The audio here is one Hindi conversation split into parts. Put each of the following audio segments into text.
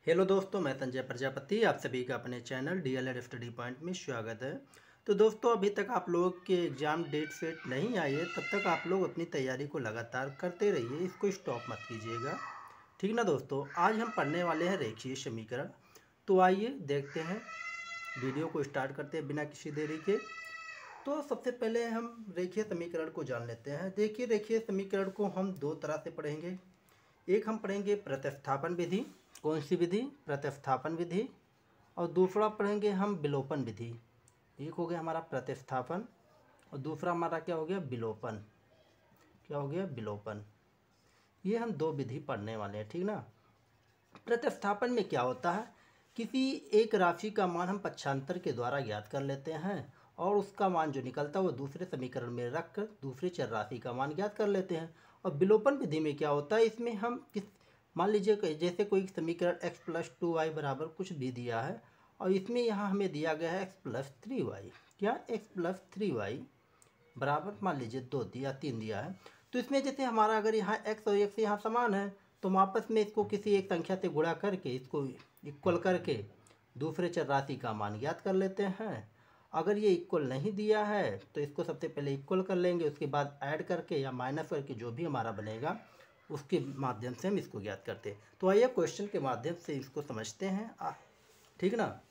हेलो दोस्तों, मैं संजय प्रजापति आप सभी का अपने चैनल डीएलएड स्टडी पॉइंट में स्वागत है। तो दोस्तों, अभी तक आप लोग के एग्ज़ाम डेट सेट नहीं आई है, तब तक आप लोग अपनी तैयारी को लगातार करते रहिए, इसको स्टॉप मत कीजिएगा। ठीक ना दोस्तों, आज हम पढ़ने वाले हैं रेखीय समीकरण। तो आइए देखते हैं, वीडियो को स्टार्ट करते हैं बिना किसी देरी के। तो सबसे पहले हम रेखीय समीकरण को जान लेते हैं। देखिए, रेखीय समीकरण को हम दो तरह से पढ़ेंगे। एक हम पढ़ेंगे प्रतिस्थापन विधि। कौन सी विधि? प्रतिस्थापन विधि। और दूसरा पढ़ेंगे हम विलोपन विधि। एक हो गया हमारा प्रतिस्थापन और दूसरा हमारा क्या हो गया? विलोपन। क्या हो गया? विलोपन। ये हम दो विधि पढ़ने वाले हैं, ठीक ना। प्रतिस्थापन में क्या होता है? किसी एक राशि का मान हम पक्षांतर के द्वारा ज्ञात कर लेते हैं और उसका मान जो निकलता है वो दूसरे समीकरण में रख कर दूसरी चर राशि का मान ज्ञात कर लेते हैं। और विलोपन विधि में क्या होता है? इसमें हम मान लीजिए जैसे कोई समीकरण x+2y बराबर कुछ भी दिया है और इसमें यहाँ हमें दिया गया है x+3y। क्या? x+3y बराबर मान लीजिए 2 दिया 3 दिया है। तो इसमें जैसे हमारा अगर यहाँ x और x यहाँ समान है तो हम आपस में इसको किसी एक संख्या से गुणा करके इसको इक्वल करके दूसरे चर राशि का मान ज्ञात कर लेते हैं। अगर ये इक्वल नहीं दिया है तो इसको सबसे पहले इक्वल कर लेंगे, उसके बाद ऐड करके या माइनस करके जो भी हमारा बनेगा उसके माध्यम से हम इसको ज्ञात करते हैं। तो आइए क्वेश्चन के माध्यम से इसको समझते हैं, ठीक ना।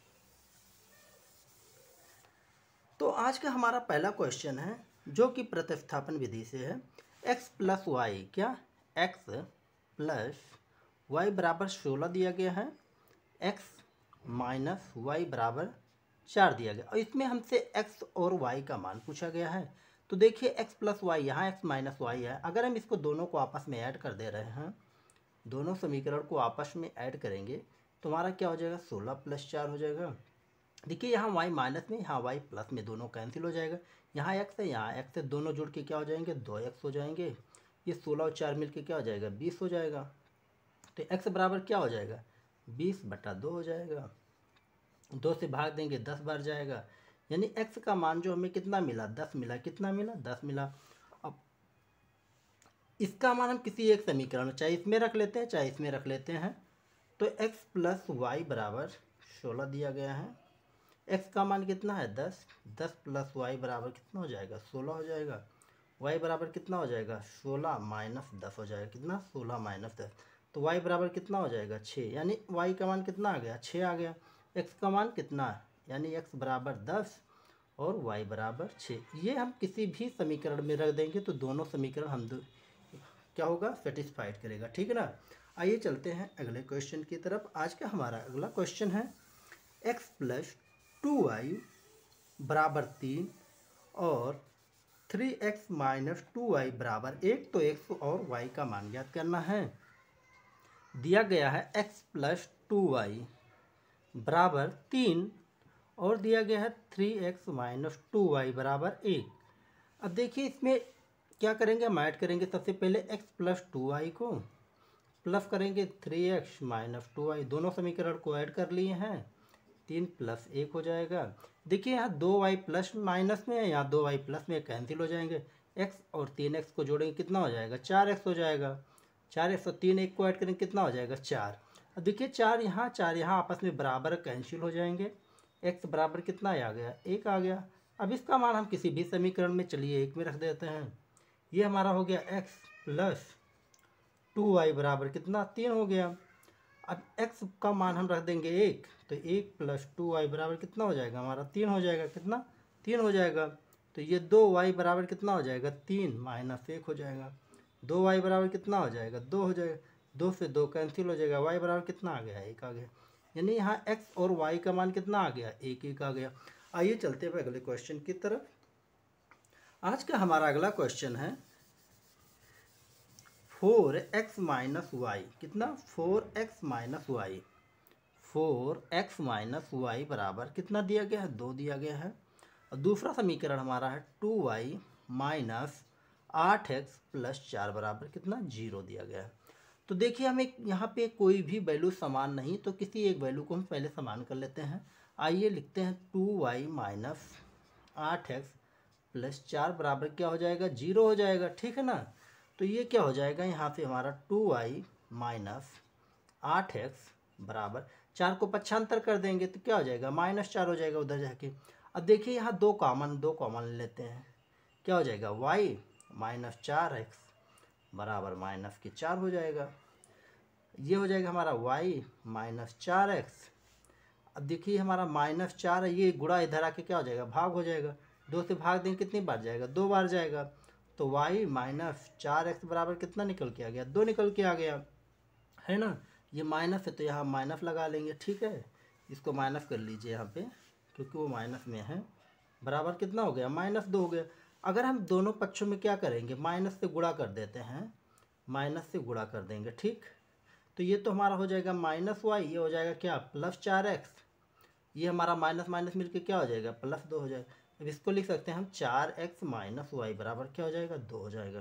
तो आज का हमारा पहला क्वेश्चन है जो कि प्रतिस्थापन विधि से है। x+y, क्या? x+y बराबर 16 दिया गया है, x - y बराबर 4 दिया गया और इसमें हमसे x और y का मान पूछा गया है। तो देखिए x+y यहाँ x - y है। अगर हम इसको दोनों को आपस में ऐड कर दे रहे हैं, दोनों समीकरण को आपस में ऐड करेंगे तो हमारा क्या हो जाएगा? 16 + 4 हो जाएगा। देखिए यहाँ y माइनस में, यहाँ y प्लस में, दोनों कैंसिल हो जाएगा। यहाँ x है, यहाँ x है, दोनों जुड़ के क्या हो जाएंगे? 2x हो जाएंगे। ये 16 और 4 मिल के क्या हो जाएगा? 20 हो जाएगा। तो x बराबर क्या हो जाएगा? 20/2 हो जाएगा। 2 से भाग देंगे 10 बार जाएगा, यानी x का मान जो हमें कितना मिला? 10 मिला। कितना मिला? 10 मिला। अब इसका मान हम किसी एक समीकरण में, चाहे इसमें रख लेते हैं चाहे इसमें रख लेते हैं। तो x+y बराबर 16 दिया गया है। x का मान कितना है? 10। 10 + y बराबर कितना हो जाएगा? 16 हो जाएगा। y बराबर कितना हो जाएगा? 16 - 10 हो जाएगा। कितना? 16 - 10। तो y बराबर कितना हो जाएगा? 6। यानी y का मान कितना आ गया? 6 आ गया। x का मान कितना है? यानी x बराबर 10 और y बराबर 6। ये हम किसी भी समीकरण में रख देंगे तो दोनों समीकरण हम क्या होगा? सेटिस्फाइड करेगा, ठीक है ना। आइए चलते हैं अगले क्वेश्चन की तरफ। आज का हमारा अगला क्वेश्चन है x+2y बराबर 3 और 3x - 2y बराबर 1। तो x और y का मान ज्ञात करना है। दिया गया है x+2y बराबर 3 और दिया गया है 3x - 2y बराबर 1। अब देखिए इसमें क्या करेंगे? हम ऐड करेंगे सबसे पहले x+2y को प्लस करेंगे 3x - 2y। दोनों समीकरण को ऐड कर लिए हैं, 3 + 1 हो जाएगा। देखिए यहाँ 2y प्लस माइनस में है, यहाँ 2y प्लस में, कैंसिल हो जाएंगे। x और 3x को जोड़ेंगे कितना हो जाएगा? 4x हो जाएगा। 4x और 3 1 को ऐड करेंगे कितना हो जाएगा? 4। अब देखिए 4 यहाँ आपस में बराबर कैंसिल हो जाएंगे। x बराबर कितना आ गया? 1 आ गया। अब इसका मान हम किसी भी समीकरण में चलिए 1 में रख देते हैं। ये हमारा हो गया x+2y बराबर कितना? 3 हो गया। अब x का मान हम रख देंगे 1, तो 1 + 2y बराबर कितना हो जाएगा? हमारा 3 हो जाएगा। कितना? 3 हो जाएगा। तो ये 2y बराबर कितना हो जाएगा? 3 - 1 हो जाएगा। 2y बराबर कितना हो जाएगा? 2 हो जाएगा। 2 से 2 कैंसिल हो जाएगा। y बराबर कितना आ गया? 1 आ गया। यानी यहाँ x और y का मान कितना आ गया? 1 आ गया। आइए चलते हैं अगले क्वेश्चन की तरफ। आज का हमारा अगला क्वेश्चन है 4x - y। कितना? 4x - y। 4x - y बराबर कितना दिया गया है? 2 दिया गया है। और दूसरा समीकरण हमारा है 2y - 8x + 4 बराबर कितना? 0 दिया गया है। तो देखिए हमें यहाँ पे कोई भी वैल्यू समान नहीं, तो किसी एक वैल्यू को हम पहले समान कर लेते हैं। आइए लिखते हैं 2y - 8x + 4 बराबर क्या हो जाएगा? 0 हो जाएगा, ठीक है ना। तो ये क्या हो जाएगा? यहाँ से हमारा 2y - 8x बराबर 4 को पक्षांतर कर देंगे तो क्या हो जाएगा, -4 हो जाएगा उधर जाके। अब देखिए यहाँ दो कॉमन लेते हैं, क्या हो जाएगा, y -4x बराबर -4 हो जाएगा। ये हो जाएगा हमारा y -4x। अब देखिए हमारा -4 है, ये गुणा इधर आके क्या हो जाएगा, भाग हो जाएगा। 2 से भाग देंगे कितनी बार जाएगा, 2 बार जाएगा। तो y -4x बराबर कितना निकल के आ गया, 2 निकल के आ गया, है ना। ये माइनस है तो यहाँ माइनस लगा लेंगे, ठीक है। इसको माइनस कर लीजिए यहाँ पे, क्योंकि वो माइनस में है। बराबर कितना हो गया, -2 हो गया। अगर हम दोनों पक्षों में क्या करेंगे, माइनस से गुणा कर देते हैं, माइनस से गुणा कर देंगे, ठीक। तो ये तो हमारा हो जाएगा -y, ये हो जाएगा क्या, +4x। ये हमारा माइनस माइनस मिलके क्या हो जाएगा, +2 हो जाएगा। अब इसको लिख सकते हैं हम 4x - y बराबर क्या हो जाएगा, 2 हो जाएगा,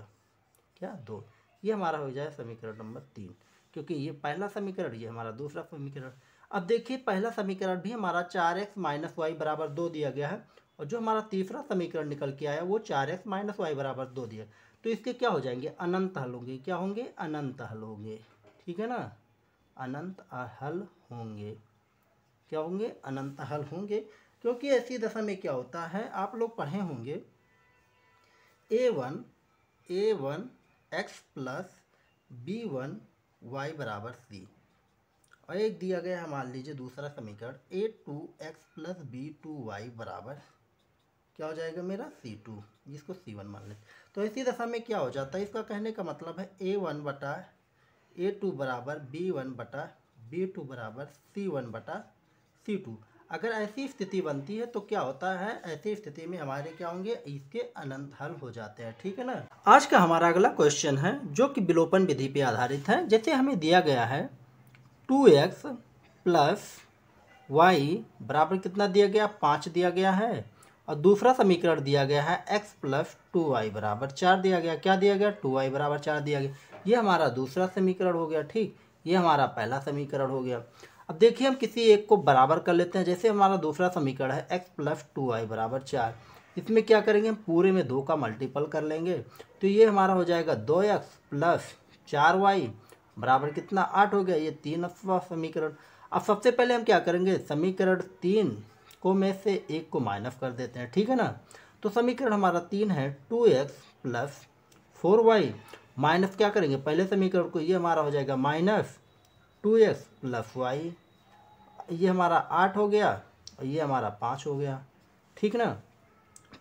क्या 2। ये हमारा हो जाएगा समीकरण नंबर 3, क्योंकि ये पहला समीकरण, ये हमारा दूसरा समीकरण। अब देखिए पहला समीकरण भी हमारा 4x - y बराबर 2 दिया गया है, और जो हमारा तीसरा समीकरण निकल के आया वो 4x - y बराबर 2 दिया। तो इसके क्या हो जाएंगे, अनंत हल होंगे। क्या होंगे, अनंत हल होंगे, ठीक है ना, अनंत हल होंगे। क्या होंगे, अनंत हल होंगे। क्योंकि ऐसी दशा में क्या होता है, आप लोग पढ़े होंगे a1 x + b1 y बराबर c, और एक दिया गया है मान लीजिए दूसरा समीकरण a2 x + b2 y बराबर क्या हो जाएगा मेरा, c2, जिसको c1 मान लें। तो इसी दशा में क्या हो जाता है, इसका कहने का मतलब है a1 बटा a2 बराबर b1 बटा b2 बराबर c1 बटा c2। अगर ऐसी स्थिति बनती है तो क्या होता है, ऐसी स्थिति में हमारे क्या होंगे, इसके अनंत हल हो जाते हैं, ठीक है ना। आज का हमारा अगला क्वेश्चन है जो कि विलोपन विधि पे आधारित है। जैसे हमें दिया गया है 2x + y बराबर कितना दिया गया, 5 दिया गया है, और दूसरा समीकरण दिया गया है x + 2y बराबर 4 दिया गया। क्या दिया गया, 2y बराबर 4 दिया गया। ये हमारा दूसरा समीकरण हो गया, ठीक। ये हमारा पहला समीकरण हो गया। अब देखिए हम किसी एक को बराबर कर लेते हैं। जैसे हमारा दूसरा समीकरण है x + 2y बराबर 4। इसमें क्या करेंगे, हम पूरे में 2 का मल्टीपल कर लेंगे। तो ये हमारा हो जाएगा 2x + 4y बराबर कितना, 8 हो गया। ये 3वां समीकरण। अब सबसे पहले हम क्या करेंगे, समीकरण 3 को में से एक को माइनस कर देते हैं, ठीक है ना। तो समीकरण हमारा 3 है 2x + 4y माइनस क्या करेंगे, पहले समीकरण को, ये हमारा हो जाएगा -2x + y, ये हमारा 8 हो गया, और ये हमारा 5 हो गया, ठीक ना।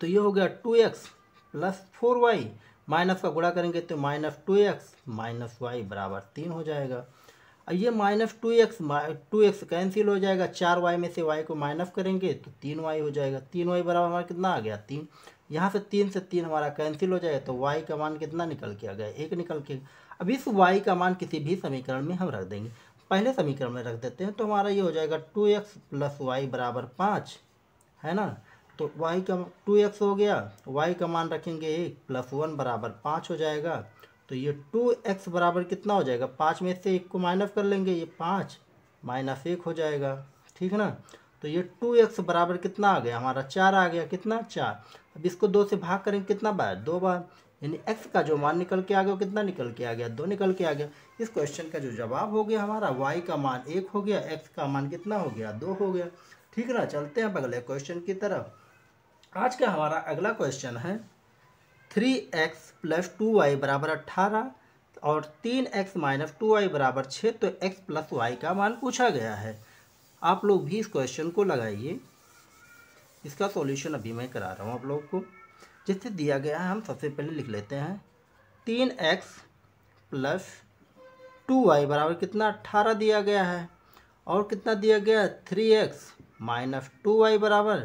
तो ये हो गया 2x + 4y, माइनस का गुणा करेंगे तो -2x - y बराबर 3 हो जाएगा। और ये -2x कैंसिल हो जाएगा, 4y में से y को माइनस करेंगे तो 3y हो जाएगा। 3y बराबर हमारा कितना आ गया, 3। यहाँ से 3 से 3 हमारा कैंसिल हो जाएगा, तो y का मान कितना निकल के आ गया, 1 निकल के। अब इस y का मान किसी भी समीकरण में हम रख देंगे। पहले समीकरण में रख देते हैं, तो हमारा ये हो जाएगा 2x + y बराबर 5, है ना। तो y का 2x हो गया, y का मान रखेंगे 1 + 1 बराबर 5 हो जाएगा। तो ये 2x बराबर कितना हो जाएगा, 5 में से 1 को माइनस कर लेंगे, ये 5 - 1 हो जाएगा, ठीक है ना। तो ये 2x बराबर कितना आ गया, हमारा 4 आ गया, कितना, 4। अब इसको 2 से भाग करेंगे कितना बार, 2 बार, यानी x का जो मान निकल के आ गया वो कितना निकल के आ गया, 2 निकल के आ गया। इस क्वेश्चन का जो जवाब हो गया हमारा, y का मान 1 हो गया, x का मान कितना हो गया, 2 हो गया, ठीक ना। चलते हैं अगले क्वेश्चन की तरफ। आज का हमारा अगला क्वेश्चन है 3x + 2y बराबर 18 और 3x - 2y बराबर 6। तो x + y का मान पूछा गया है। आप लोग भी इस क्वेश्चन को लगाइए। इसका सॉल्यूशन अभी मैं करा रहा हूँ आप लोग को। जैसे दिया गया है, हम सबसे पहले लिख लेते हैं 3x + 2y बराबर कितना, 18 दिया गया है, और कितना दिया गया, 3x - 2y बराबर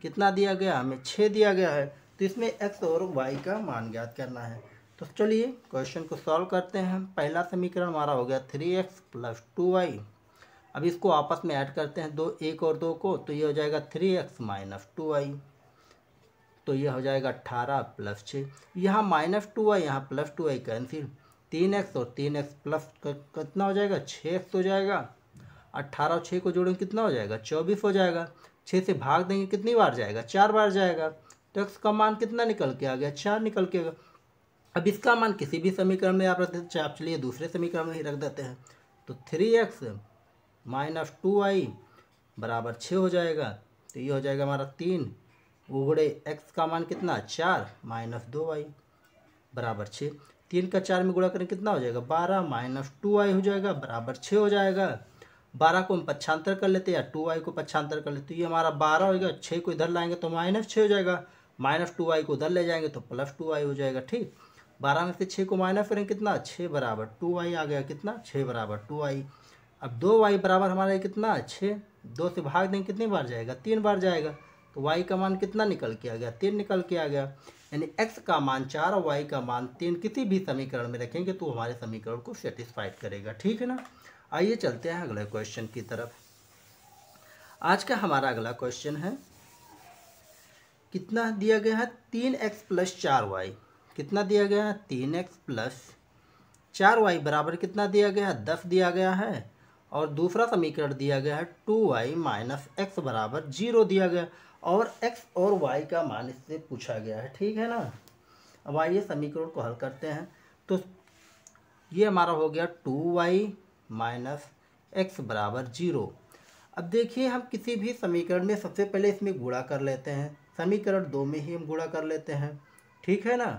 कितना दिया गया, हमें 6 दिया गया है। तो इसमें x और y का मान ज्ञात करना है। तो चलिए क्वेश्चन को सॉल्व करते हैं। पहला समीकरण हमारा हो गया 3x + 2y। अब इसको आपस में ऐड करते हैं, 1 और 2 को, तो ये हो जाएगा 3x - 2y। तो ये हो जाएगा 18 + 6। यहाँ -2y, यहाँ +2y कैंसिल, 3x और 3x प्लस कितना हो जाएगा, 6x हो जाएगा। 18 और 6 को जोड़ेंगे कितना हो जाएगा, 24 हो जाएगा। 6 से भाग देंगे कितनी बार जाएगा, 4 बार जाएगा। तो x का मान कितना निकल के आ गया, 4 निकल के। अब इसका मान किसी भी समीकरण में आप रख देते हैं, चलिए दूसरे समीकरण में ही रख देते हैं। तो 3x -2y बराबर 6 हो जाएगा। तो ये हो जाएगा हमारा 3 गुणे x का मान कितना 4 -2y बराबर 6। 3 का 4 में गुणा करें कितना हो जाएगा 12 -2y हो जाएगा बराबर 6 हो जाएगा। 12 को हम पक्षांतर कर लेते हैं या 2y को पक्षांतर कर लेते, तो ये हमारा 12 हो जाएगा। 6 को इधर लाएंगे तो -6 हो जाएगा, -2y को उधर ले जाएंगे तो +2y हो जाएगा। ठीक, 12 में से 6 को माइनस करें कितना 6 बराबर 2y आ गया, कितना 6 बराबर 2y। अब 2y बराबर हमारा कितना 6, 2 से भाग देंगे कितनी बार जाएगा 3 बार जाएगा, तो y का मान कितना निकल के आ गया 3 निकल के आ गया। यानी x का मान 4 और y का मान 3 किसी भी समीकरण में रखेंगे तो हमारे समीकरण को सेटिस्फाइड करेगा। ठीक है ना। आइए चलते हैं अगले क्वेश्चन की तरफ। आज का हमारा अगला क्वेश्चन है, कितना दिया गया है 3x + 4y। कितना दिया गया है 3x + 4y बराबर कितना दिया गया है 10 दिया गया है। और दूसरा समीकरण दिया गया है 2y - x बराबर 0 दिया गया, और x और y का मान इससे पूछा गया है। ठीक है ना। अब आइए समीकरण को हल करते हैं। तो ये हमारा हो गया 2y - x बराबर 0। अब देखिए हम किसी भी समीकरण में सबसे पहले इसमें गुणा कर लेते हैं। समीकरण 2 में ही हम गुणा कर लेते हैं। ठीक है ना।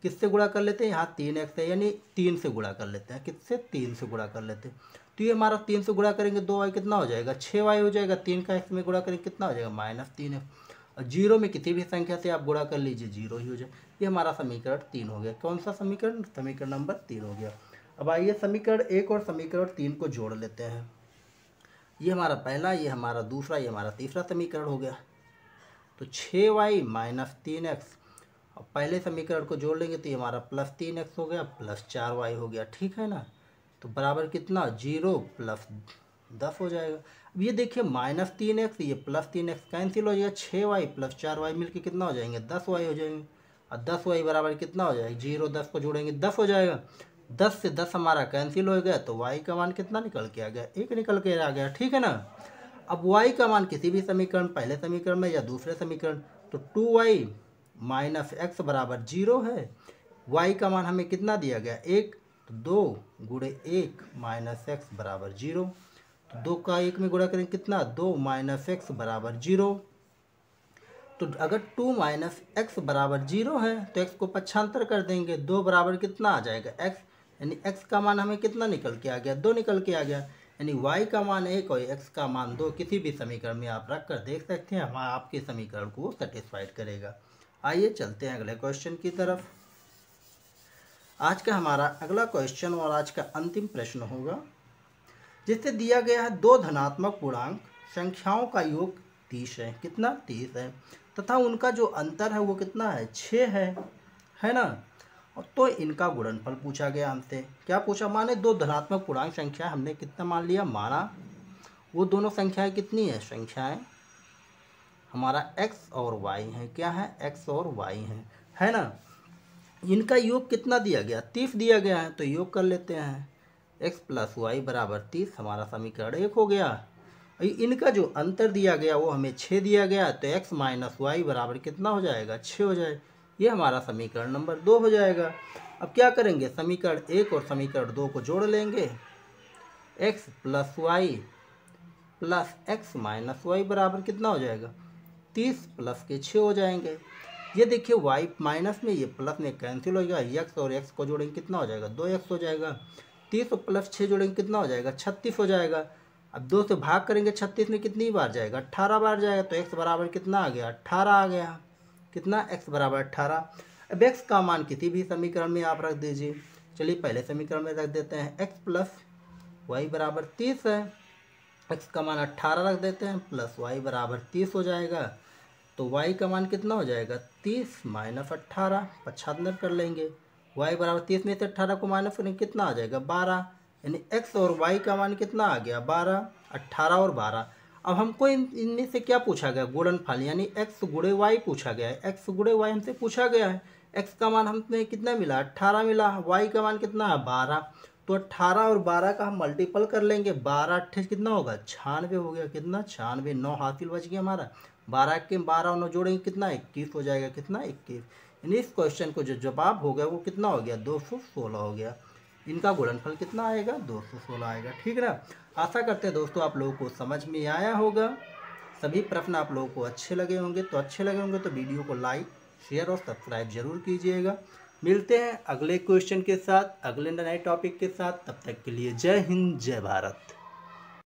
किससे गुणा कर लेते हैं, यहाँ 3x है यानी 3 से गुणा कर लेते हैं। किससे 3 से गुणा कर लेते हैं। तो ये हमारा 3 से गुणा करेंगे 2y कितना हो जाएगा 6y हो जाएगा। 3 का x में गुणा करेंगे कितना हो जाएगा -3x। और 0 में किसी भी संख्या से आप गुणा कर लीजिए 0 ही हो जाए। ये हमारा समीकरण 3 हो गया। कौन सा समीकरण, समीकरण नंबर 3 हो गया। अब आइए समीकरण 1 और समीकरण 3 को जोड़ लेते हैं। ये हमारा पहला, ये हमारा दूसरा, ये हमारा तीसरा समीकरण हो गया। तो 6y - 3x, और पहले समीकरण को जोड़ लेंगे तो ये हमारा +3x हो गया +4y हो गया। ठीक है ना। तो बराबर कितना 0 + 10 हो जाएगा। अब ये देखिए -3x ये +3x कैंसिल हो जाएगा, 6y + 4y मिलके कितना हो जाएंगे 10y हो जाएंगे। और 10y बराबर कितना हो जाएगा 0 10 को जोड़ेंगे 10 हो जाएगा। 10 से 10 हमारा कैंसिल हो गया, तो y का मान कितना निकल के आ गया 1 निकल के आ गया। ठीक है ना। अब y का मान किसी भी समीकरण, पहले समीकरण में या दूसरे समीकरण, तो 2y - x बराबर 0 है। y का मान हमें कितना दिया गया 1, तो 2 गुणे 1 - x बराबर 0। तो 2 का 1 में गुणा करें कितना 2 - x बराबर 0। तो अगर 2 - x बराबर 0 है तो x को पक्षांतर कर देंगे, 2 बराबर कितना आ जाएगा x, यानी x का मान हमें कितना निकल के आ गया 2 निकल के आ गया। यानी y का मान 1 और x का मान 2 किसी भी समीकरण में आप रख कर देख सकते हैं, हम आपके समीकरण को सेटिस्फाइड करेगा। आइए चलते हैं अगले क्वेश्चन की तरफ। आज का हमारा अगला क्वेश्चन और आज का अंतिम प्रश्न होगा, जिससे दिया गया है 2 धनात्मक पूर्णांक संख्याओं का योग 30 है। कितना 30 है, तथा उनका जो अंतर है वो कितना है 6 है ना। और तो इनका गुणनफल पूछा गया हमसे। क्या पूछा, माने 2 धनात्मक पूर्णांक संख्या हमने कितना मान लिया, माना वो दोनों संख्याएं कितनी है, संख्याएं हमारा x और y है। क्या है, x और y है ना। इनका योग कितना दिया गया 30 दिया गया है, तो योग कर लेते हैं। x + y बराबर 30 हमारा समीकरण 1 हो गया। इनका जो अंतर दिया गया वो हमें 6 दिया गया, तो x - y बराबर कितना हो जाएगा 6 हो जाए। ये हमारा समीकरण नंबर 2 हो जाएगा। अब क्या करेंगे, समीकरण 1 और समीकरण 2 को जोड़ लेंगे। x + y + x - y बराबर कितना हो जाएगा 30 + के 6 हो जाएंगे। ये देखिए y माइनस में ये प्लस में कैंसिल हो जाएगा, x और x को जोड़ेंगे कितना हो जाएगा 2x हो जाएगा। 30 और +6 जोड़ेंगे कितना हो जाएगा 36 हो जाएगा। अब 2 से भाग करेंगे 36 में कितनी बार जाएगा 18 बार जाएगा, तो x बराबर कितना आ गया 18 आ गया। कितना, x बराबर 18। अब x का मान किसी भी समीकरण में आप रख दीजिए। चलिए पहले समीकरण में रख देते हैं, x + y बराबर 30 है, x का मान 18 रख देते हैं, प्लस y बराबर 30 हो जाएगा। तो y का मान कितना हो जाएगा 30 - 18 पक्षांतर कर लेंगे। y बराबर 30 में से 18 को माइनस करेंगे कितना आ जाएगा 12, यानी x और y का मान कितना आ गया 12, 18 और 12। अब हमको इनमें से क्या पूछा गया, गुणनफल यानी x गुणे y पूछा गया है। x गुणे y हमसे पूछा गया है। x का मान हमें कितना मिला 18 मिला, y का मान कितना है 12। तो 18 और 12 का हम मल्टीपल कर लेंगे, 12 अट्ठाईस कितना होगा 96 हो गया। कितना 96, 9 हासिल बच गया हमारा। 12 के 12 और 9 जोड़ेंगे कितना 21 हो जाएगा। कितना 21, यानी इस क्वेश्चन को जो जवाब हो गया वो कितना हो गया 216 हो गया। इनका गुणनफल कितना आएगा 216 आएगा। ठीक है ना। आशा करते हैं दोस्तों आप लोगों को समझ में आया होगा। सभी प्रश्न आप लोगों को अच्छे लगे होंगे, तो वीडियो को लाइक, शेयर और सब्सक्राइब जरूर कीजिएगा। मिलते हैं अगले क्वेश्चन के साथ, अगले नए टॉपिक के साथ। तब तक के लिए जय हिंद, जय भारत।